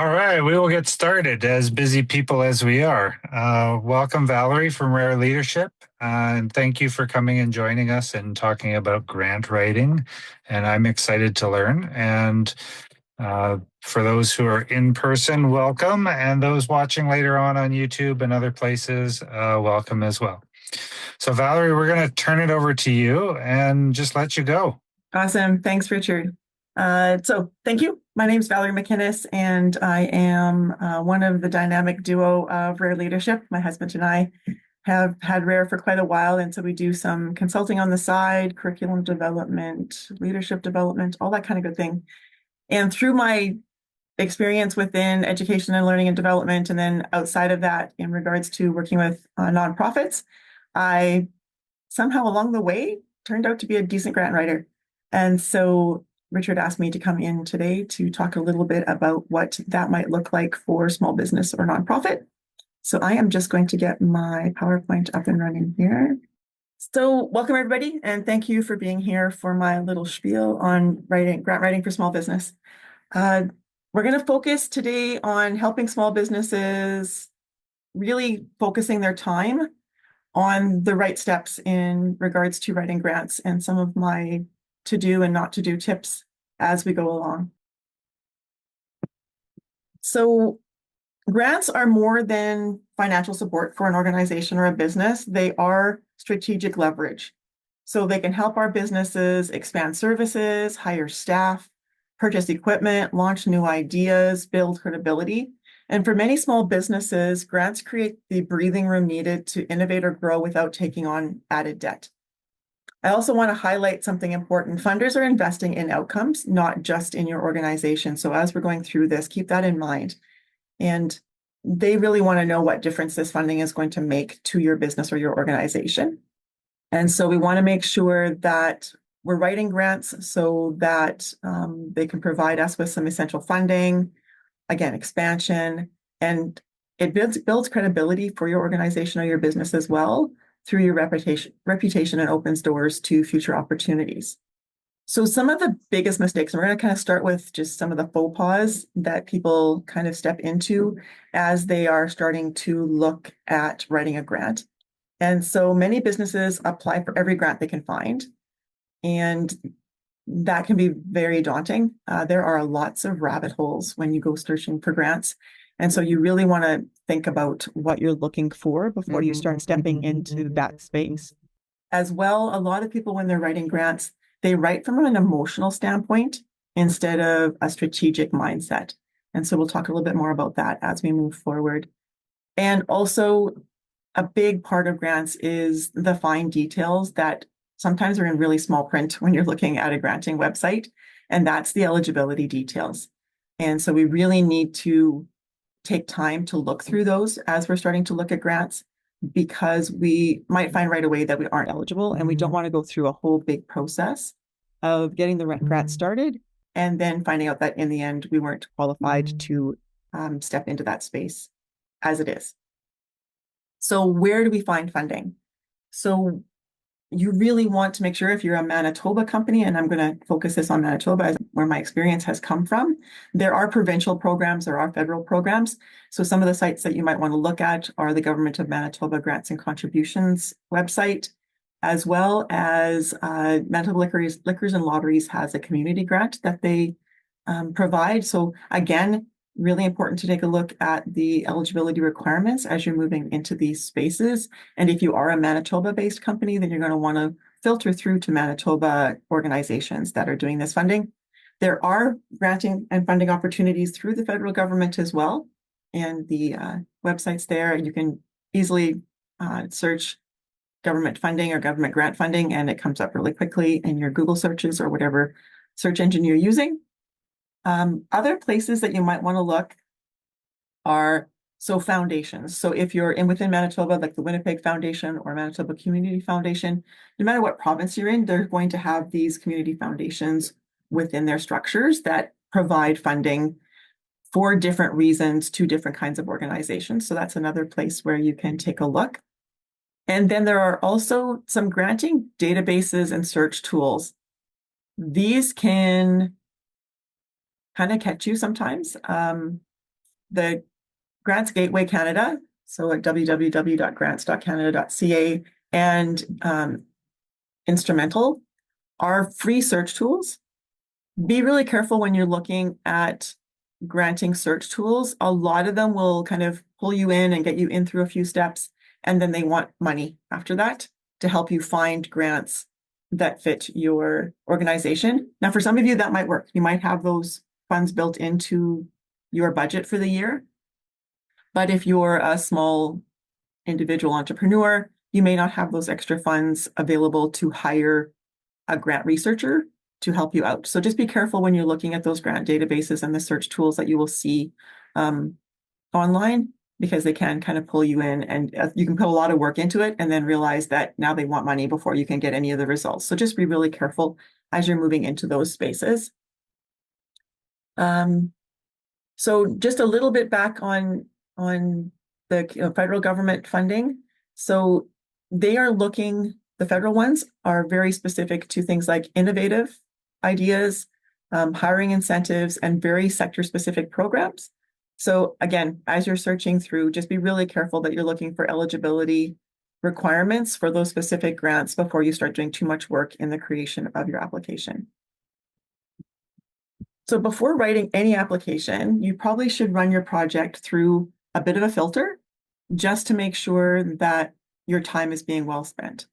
All right, we will get started as busy people as we are. Welcome, Valerie from Rare Leadership, and thank you for coming and joining us and talking about grant writing. And I'm excited to learn. And for those who are in person, welcome, and those watching later on YouTube and other places, welcome as well. So, Valerie, we're going to turn it over to you and just let you go. Awesome. Thanks, Richard. So thank you. My name is Valerie McInnes, and I am one of the dynamic duo of Rare Leadership. My husband and I have had Rare for quite a while, and so we do some consulting on the side, curriculum development, leadership development, all that kind of good thing. And through my experience within education and learning and development, and then outside of that, in regards to working with nonprofits, I somehow along the way turned out to be a decent grant writer. And so Richard asked me to come in today to talk a little bit about what that might look like for small business or nonprofit. So I am just going to get my PowerPoint up and running here. So welcome everybody, and thank you for being here for my little spiel on grant writing for small business. We're going to focus today on helping small businesses really focusing their time on the right steps in regards to writing grants and some of my to do and not to do tips as we go along. So grants are more than financial support for an organization or a business. They are strategic leverage. So they can help our businesses expand services, hire staff, purchase equipment, launch new ideas, build credibility. And for many small businesses, grants create the breathing room needed to innovate or grow without taking on added debt. I also want to highlight something important. Funders are investing in outcomes, not just in your organization. So as we're going through this, keep that in mind. And they really want to know what difference this funding is going to make to your business or your organization. And so we want to make sure that we're writing grants so that they can provide us with some essential funding, again, expansion, and it builds credibility for your organization or your business as well through your reputation and opens doors to future opportunities. So some of the biggest mistakes, and we're going to kind of start with just some of the faux pas that people kind of step into as they are starting to look at writing a grant. And so many businesses apply for every grant they can find, and that can be very daunting. There are lots of rabbit holes when you go searching for grants. And so you really want to think about what you're looking for before you start stepping into that space. As well, a lot of people, when they're writing grants, they write from an emotional standpoint instead of a strategic mindset. And so we'll talk a little bit more about that as we move forward. And also, a big part of grants is the fine details that sometimes are in really small print when you're looking at a granting website, and that's the eligibility details. And so we really need to take time to look through those as we're starting to look at grants, because we might find right away that we aren't eligible, and we don't want to go through a whole big process of getting the grant started and then finding out that in the end we weren't qualified to step into that space as it is. So where do we find funding? So you really want to make sure, if you're a Manitoba company, and I'm going to focus this on Manitoba as where my experience has come from, there are provincial programs, there are federal programs. So some of the sites that you might want to look at are the Government of Manitoba Grants and Contributions website, as well as Manitoba Liquors and Lotteries has a community grant that they provide. So again, really important to take a look at the eligibility requirements as you're moving into these spaces. And if you are a Manitoba-based company, then you're going to want to filter through to Manitoba organizations that are doing this funding. There are granting and funding opportunities through the federal government as well. And the websites there, you can easily search government funding or government grant funding, and it comes up really quickly in your Google searches or whatever search engine you're using. Other places that you might want to look are foundations. So if you're within Manitoba, like the Winnipeg Foundation or Manitoba Community Foundation, no matter what province you're in, they're going to have these community foundations within their structures that provide funding for different reasons to different kinds of organizations. So that's another place where you can take a look. And then there are also some granting databases and search tools. These can kind of catch you sometimes. the Grants Gateway Canada, so at www.grants.canada.ca, and Instrumental are free search tools. Be really careful when you're looking at granting search tools. A lot of them will kind of pull you in and get you in through a few steps, and then they want money after that to help you find grants that fit your organization. Now, for some of you, that might work. You might have those funds built into your budget for the year. But if you're a small individual entrepreneur, you may not have those extra funds available to hire a grant researcher to help you out. So just be careful when you're looking at those grant databases and the search tools that you will see online, because they can kind of pull you in, and you can put a lot of work into it and then realize that now they want money before you can get any of the results. So just be really careful as you're moving into those spaces. So just a little bit back on the federal government funding. So they are looking, the federal ones are very specific to things like innovative ideas, hiring incentives, and very sector-specific programs. So again, as you're searching through, just be really careful that you're looking for eligibility requirements for those specific grants before you start doing too much work in the creation of your application. So before writing any application, you probably should run your project through a bit of a filter just to make sure that your time is being well spent.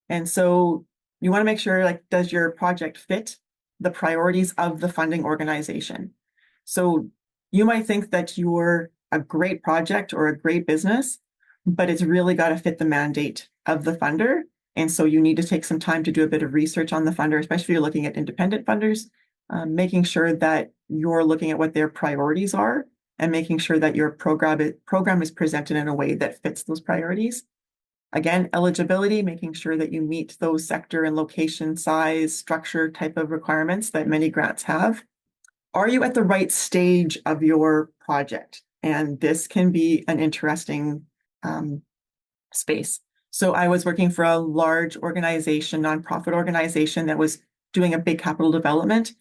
And so you want to make sure, like, does your project fit the priorities of the funding organization? So you might think that you're a great project or a great business, but it's really got to fit the mandate of the funder. And so you need to take some time to do a bit of research on the funder, especially if you're looking at independent funders, making sure that you're looking at what their priorities are and making sure that your program is presented in a way that fits those priorities. Again, eligibility, making sure that you meet those sector and location, size, structure type of requirements that many grants have. Are you at the right stage of your project? And this can be an interesting space. So I was working for a large organization, nonprofit organization that was doing a big capital development.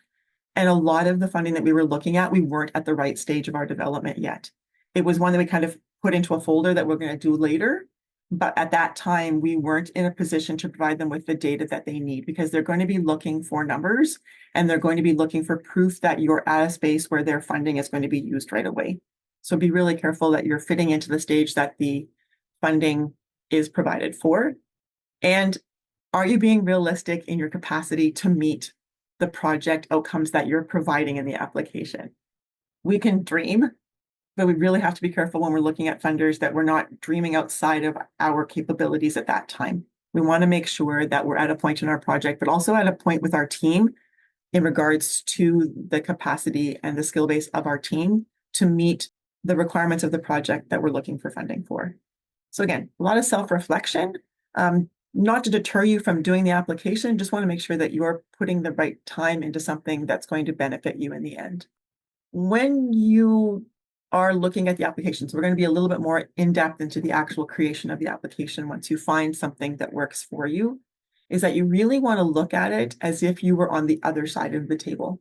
And a lot of the funding that we were looking at, we weren't at the right stage of our development yet. It was one that we kind of put into a folder that we're going to do later. But at that time, we weren't in a position to provide them with the data that they need, because they're going to be looking for numbers and they're going to be looking for proof that you're at a space where their funding is going to be used right away. So be really careful that you're fitting into the stage that the funding is provided for. And are you being realistic in your capacity to meet the project outcomes that you're providing in the application? We can dream, but we really have to be careful when we're looking at funders that we're not dreaming outside of our capabilities at that time. We want to make sure that we're at a point in our project, but also at a point with our team in regards to the capacity and the skill base of our team to meet the requirements of the project that we're looking for funding for. So again, a lot of self-reflection, not to deter you from doing the application, just want to make sure that you're putting the right time into something that's going to benefit you in the end. When you are looking at the application, so we're going to be a little bit more in-depth into the actual creation of the application once you find something that works for you, is that you really want to look at it as if you were on the other side of the table.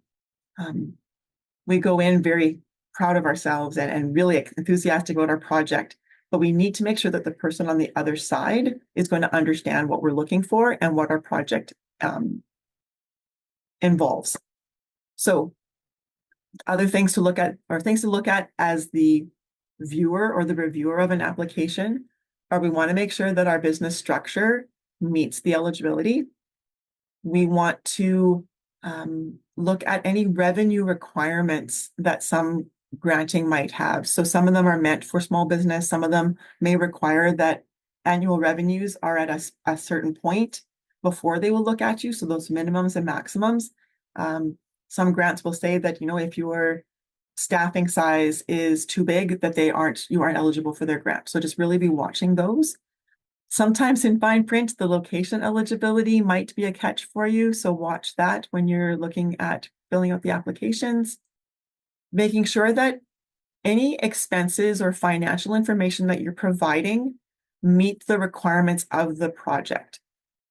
We go in very proud of ourselves and really enthusiastic about our project, but we need to make sure that the person on the other side is going to understand what we're looking for and what our project involves. So other things to look at, or things to look at as the viewer or the reviewer of an application, are we want to make sure that our business structure meets the eligibility. We want to look at any revenue requirements that some granting might have. So some of them are meant for small business. Some of them may require that annual revenues are at a certain point before they will look at you. So those minimums and maximums. Some grants will say that, if your staffing size is too big, that you aren't eligible for their grant. So just really be watching those. Sometimes in fine print, the location eligibility might be a catch for you. So watch that when you're looking at filling out the applications. Making sure that any expenses or financial information that you're providing meet the requirements of the project.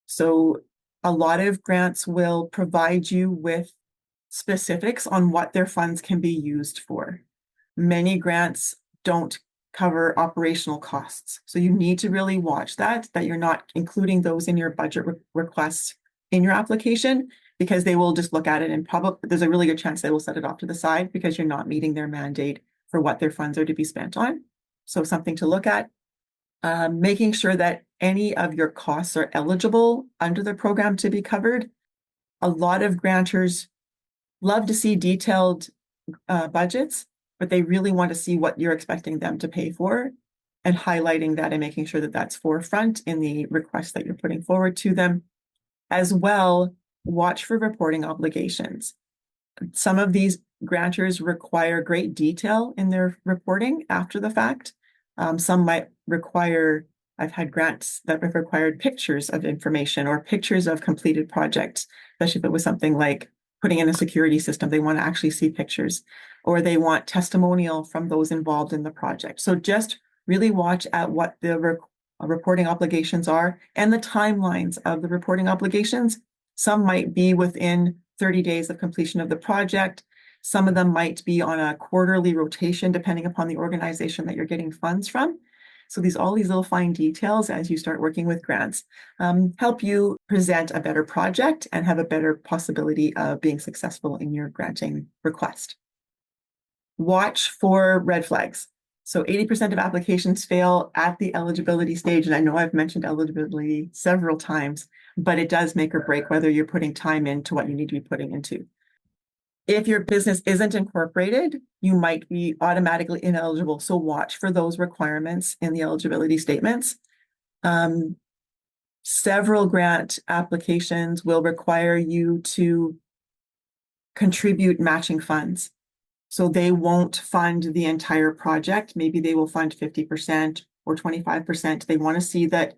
So a lot of grants will provide you with specifics on what their funds can be used for. Many grants don't cover operational costs. So you need to really watch that you're not including those in your budget requests in your application, because they will just look at it and probably there's a really good chance they will set it off to the side because you're not meeting their mandate for what their funds are to be spent on. So something to look at. Making sure that any of your costs are eligible under the program to be covered. A lot of grantors love to see detailed budgets, but they really want to see what you're expecting them to pay for, and highlighting that and making sure that that's forefront in the request that you're putting forward to them. As well, watch for reporting obligations. Some of these grantors require great detail in their reporting after the fact. Some might require, I've had grants that have required pictures of information or pictures of completed projects, especially if it was something like putting in a security system, they want to actually see pictures, or they want testimonial from those involved in the project. So just really watch at what the reporting obligations are and the timelines of the reporting obligations. Some might be within 30 days of completion of the project. Some of them might be on a quarterly rotation, depending upon the organization that you're getting funds from. So all these little fine details as you start working with grants help you present a better project and have a better possibility of being successful in your granting request. Watch for red flags. So 80% of applications fail at the eligibility stage. And I know I've mentioned eligibility several times, but it does make or break whether you're putting time into what you need to be putting into. If your business isn't incorporated, you might be automatically ineligible. So watch for those requirements in the eligibility statements. Several grant applications will require you to contribute matching funds. So they won't fund the entire project. Maybe they will fund 50% or 25%. They want to see that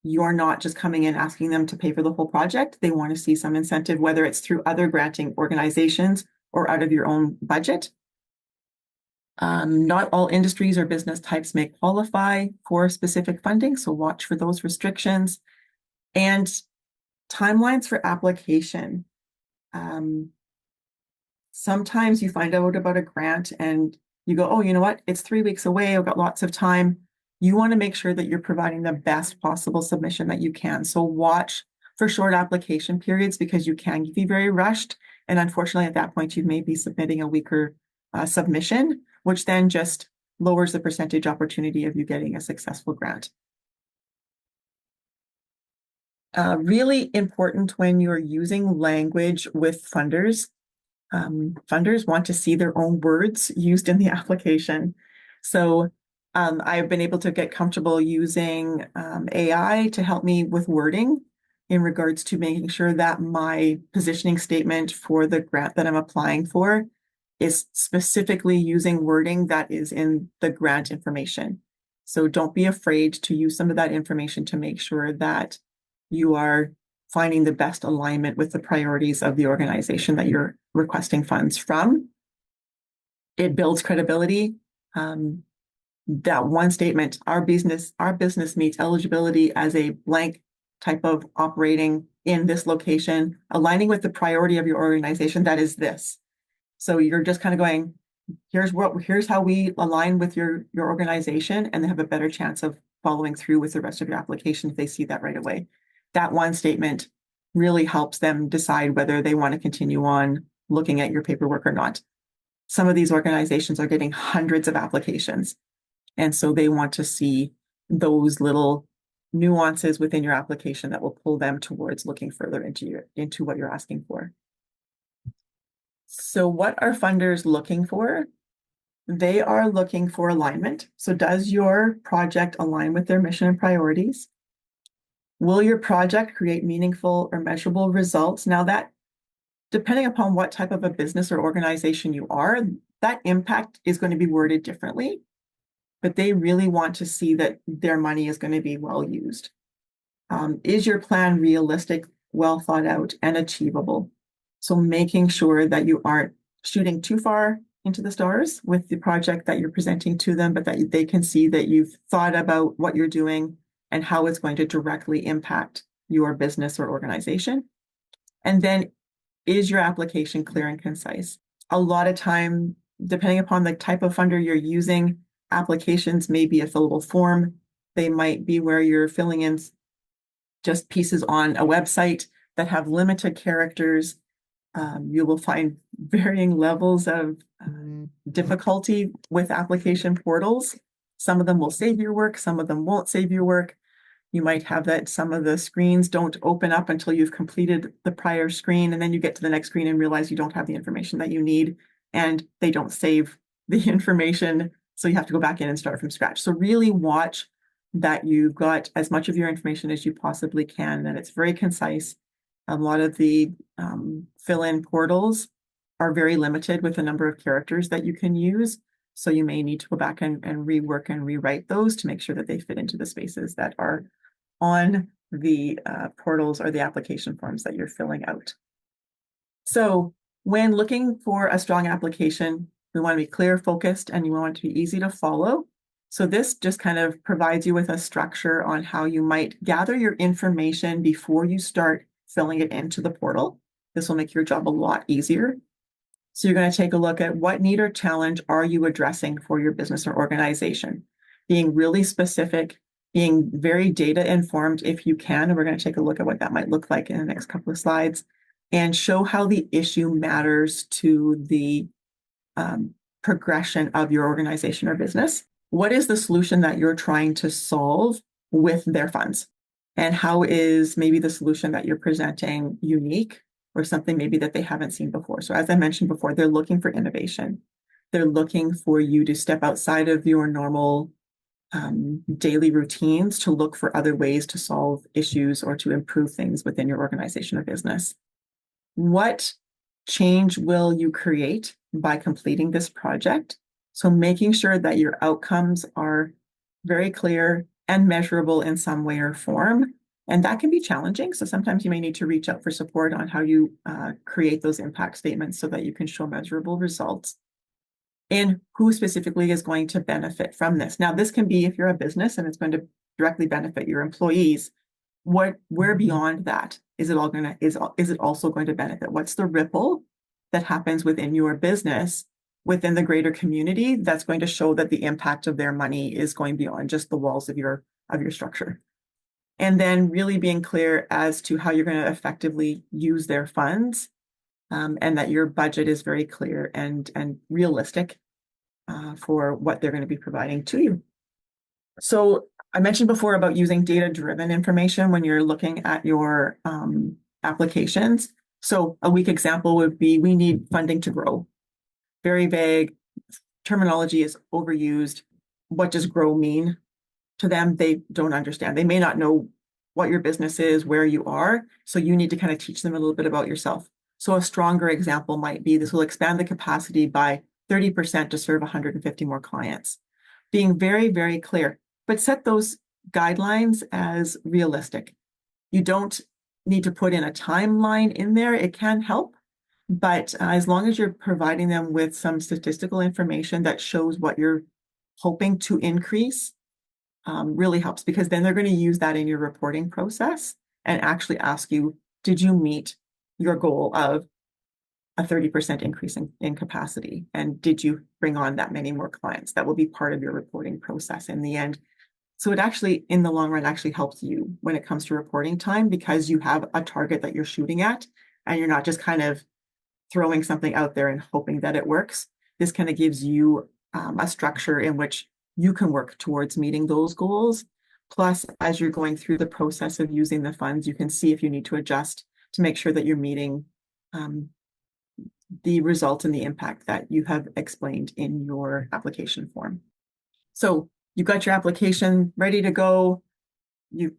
you're not just coming in asking them to pay for the whole project. They want to see some incentive, whether it's through other granting organizations or out of your own budget. Not all industries or business types may qualify for specific funding, so watch for those restrictions. And timelines for application. Sometimes you find out about a grant and you go, oh, you know what? It's 3 weeks away. I've got lots of time. You want to make sure that you're providing the best possible submission that you can. So watch for short application periods, because you can be very rushed. And unfortunately, at that point, you may be submitting a weaker submission, which then just lowers the percentage opportunity of you getting a successful grant. Really important when you're using language with funders. Funders want to see their own words used in the application. So I've been able to get comfortable using AI to help me with wording in regards to making sure that my positioning statement for the grant that I'm applying for is specifically using wording that is in the grant information. So don't be afraid to use some of that information to make sure that you are finding the best alignment with the priorities of the organization that you're requesting funds from. It builds credibility. That one statement, our business meets eligibility as a blank type of operating in this location, aligning with the priority of your organization, that is this. So you're just kind of going, here's how we align with your organization, and they have a better chance of following through with the rest of your application if they see that right away. That one statement really helps them decide whether they want to continue on looking at your paperwork or not. Some of these organizations are getting hundreds of applications, and so they want to see those little nuances within your application that will pull them towards looking further into what you're asking for. So what are funders looking for? They are looking for alignment. So does your project align with their mission and priorities? Will your project create meaningful or measurable results? Now that, depending upon what type of a business or organization you are, that impact is going to be worded differently, but they really want to see that their money is going to be well used. Is your plan realistic, well thought out, and achievable? So making sure that you aren't shooting too far into the stars with the project that you're presenting to them, but that they can see that you've thought about what you're doing and how it's going to directly impact your business or organization. And then, is your application clear and concise? A lot of time depending upon the type of funder you're using, applications may be a fillable form. They might be where you're filling in just pieces on a website that have limited characters. You will find varying levels of difficulty with application portals. Some of them will save your work, some of them won't save your work. You might have that some of the screens don't open up until you've completed the prior screen, and then you get to the next screen and realize you don't have the information that you need, and they don't save the information, so you have to go back in and start from scratch. So really watch that you've got as much of your information as you possibly can, and it's very concise. A lot of the fill-in portals are very limited with the number of characters that you can use. So you may need to go back and rework and rewrite those to make sure that they fit into the spaces that are on the portals or the application forms that you're filling out. So when looking for a strong application, we want to be clear, focused, and you want it to be easy to follow. So this just kind of provides you with a structure on how you might gather your information before you start filling it into the portal. This will make your job a lot easier. So you're going to take a look at what need or challenge are you addressing for your business or organization, being really specific, being very data informed if you can. And we're going to take a look at what that might look like in the next couple of slides and show how the issue matters to the progression of your organization or business. What is the solution that you're trying to solve with their funds? And how is maybe the solution that you're presenting unique or something maybe that they haven't seen before? So as I mentioned before, they're looking for innovation. They're looking for you to step outside of your normal daily routines to look for other ways to solve issues or to improve things within your organization or business. What change will you create by completing this project? So making sure that your outcomes are very clear and measurable in some way or form. And that can be challenging. So sometimes you may need to reach out for support on how you create those impact statements so that you can show measurable results. And who specifically is going to benefit from this? Now, this can be if you're a business and it's going to directly benefit your employees. Where beyond that is it all going to is it also going to benefit? What's the ripple that happens within your business, within the greater community, that's going to show that the impact of their money is going beyond just the walls of your structure? And then really being clear as to how you're going to effectively use their funds, and that your budget is very clear and realistic for what they're going to be providing to you. So I mentioned before about using data-driven information when you're looking at your applications. So a weak example would be, we need funding to grow. Very vague. Terminology is overused. What does grow mean? To them, they don't understand. They may not know what your business is, where you are. So you need to kind of teach them a little bit about yourself. So a stronger example might be, this will expand the capacity by 30% to serve 150 more clients. Being very, very clear, but set those guidelines as realistic. You don't need to put in a timeline in there. It can help, but as long as you're providing them with some statistical information that shows what you're hoping to increase, really helps, because then they're going to use that in your reporting process and actually ask you, did you meet your goal of a 30% increase in capacity? And did you bring on that many more clients? That will be part of your reporting process in the end. So it actually, in the long run, actually helps you when it comes to reporting time, because you have a target that you're shooting at and you're not just kind of throwing something out there and hoping that it works. This kind of gives you a structure in which you can work towards meeting those goals. Plus, as you're going through the process of using the funds, you can see if you need to adjust to make sure that you're meeting the result and the impact that you have explained in your application form. So you've got your application ready to go.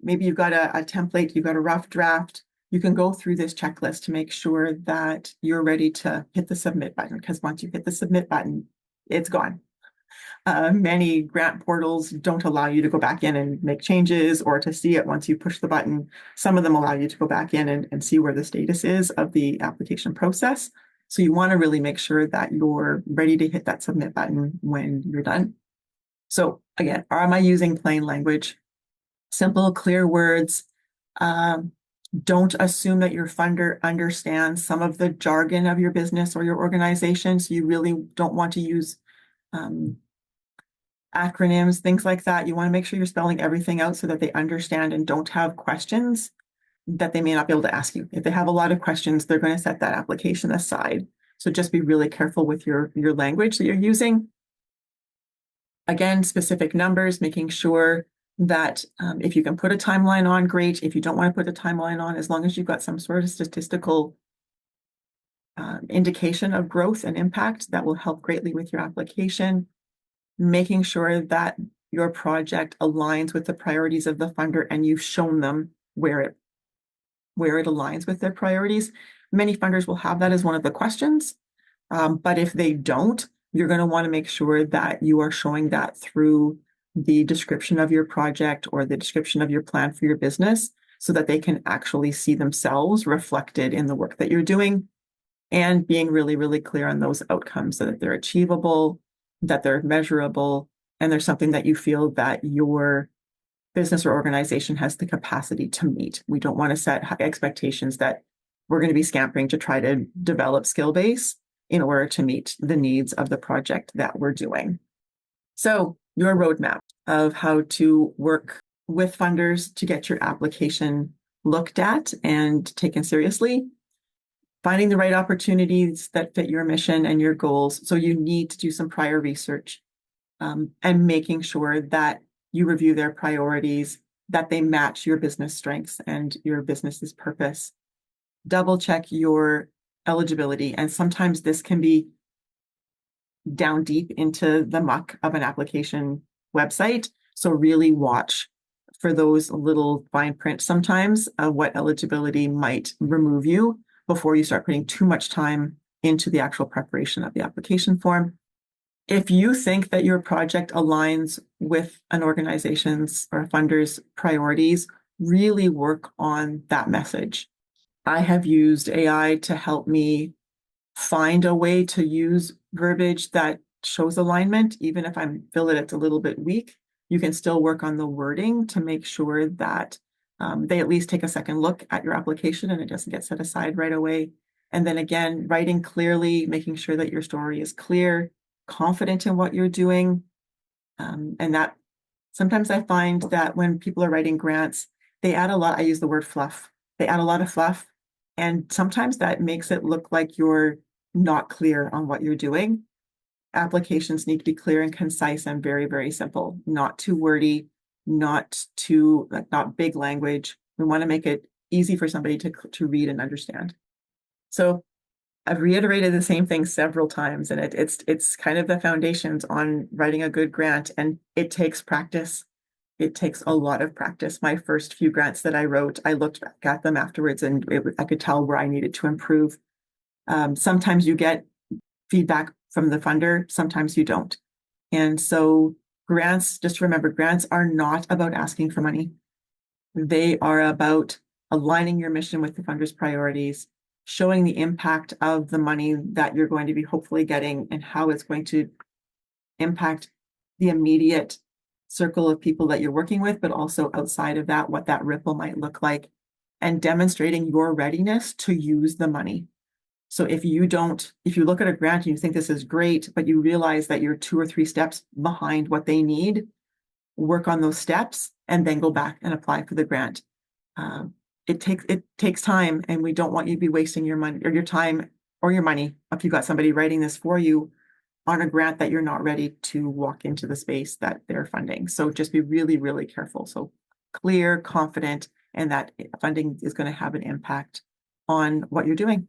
Maybe you've got a template, you've got a rough draft. You can go through this checklist to make sure that you're ready to hit the submit button, because once you hit the submit button, it's gone. Many grant portals don't allow you to go back in and make changes or to see it once you push the button. Some of them allow you to go back in and see where the status is of the application process. So you want to really make sure that you're ready to hit that submit button when you're done. So again, am I using plain language? Simple, clear words. Don't assume that your funder understands some of the jargon of your business or your organization. So you really don't want to use acronyms, things like that. You want to make sure you're spelling everything out so that they understand and don't have questions that they may not be able to ask you. If they have a lot of questions, they're going to set that application aside. So just be really careful with your language that you're using. Again, specific numbers, making sure that if you can put a timeline on, great. If you don't want to put a timeline on, as long as you've got some sort of statistical indication of growth and impact, that will help greatly with your application. Making sure that your project aligns with the priorities of the funder and you've shown them where it aligns with their priorities. Many funders will have that as one of the questions, but if they don't, you're going to want to make sure that you are showing that through the description of your project or the description of your plan for your business so that they can actually see themselves reflected in the work that you're doing, and being really, really clear on those outcomes so that they're achievable, that they're measurable, and there's something that you feel that your business or organization has the capacity to meet. We don't want to set high expectations that we're going to be scampering to try to develop skill base in order to meet the needs of the project that we're doing. So your roadmap of how to work with funders to get your application looked at and taken seriously, finding the right opportunities that fit your mission and your goals. So you need to do some prior research, and making sure that you review their priorities, that they match your business strengths and your business's purpose. Double check your eligibility. And sometimes this can be down deep into the muck of an application website. So really watch for those little fine print sometimes of what eligibility might remove you before you start putting too much time into the actual preparation of the application form. If you think that your project aligns with an organization's or a funder's priorities, really work on that message. I have used AI to help me find a way to use verbiage that shows alignment, even if I feel that it's a little bit weak. You can still work on the wording to make sure that they at least take a second look at your application and it doesn't get set aside right away. And then again, writing clearly, making sure that your story is clear, confident in what you're doing. And that sometimes I find that when people are writing grants, they add a lot. I use the word fluff. They add a lot of fluff. And sometimes that makes it look like you're not clear on what you're doing. Applications need to be clear and concise and very, very simple, not too wordy, not big language. We want to make it easy for somebody to read and understand. So I've reiterated the same thing several times, and it's kind of the foundations on writing a good grant, and it takes practice. It takes a lot of practice. My first few grants that I wrote, I looked back at them afterwards, and I could tell where I needed to improve. Sometimes you get feedback from the funder, sometimes you don't. And so grants, just remember, grants are not about asking for money. They are about aligning your mission with the funder's priorities, showing the impact of the money that you're going to be hopefully getting and how it's going to impact the immediate circle of people that you're working with, but also outside of that, what that ripple might look like, and demonstrating your readiness to use the money. So if you look at a grant and you think this is great, but you realize that you're 2 or 3 steps behind what they need, work on those steps and then go back and apply for the grant. It takes time, and we don't want you to be wasting your money or your time or your money if you've got somebody writing this for you on a grant that you're not ready to walk into the space that they're funding. So just be really, really careful. So clear, confident, and that funding is going to have an impact on what you're doing.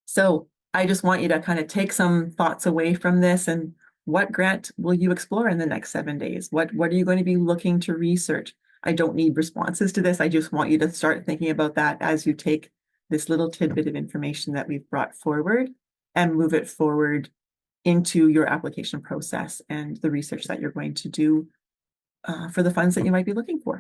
So I just want you to kind of take some thoughts away from this, and what grant will you explore in the next 7 days? What are you going to be looking to research? I don't need responses to this. I just want you to start thinking about that as you take this little tidbit of information that we've brought forward and move it forward into your application process and the research that you're going to do for the funds that you might be looking for.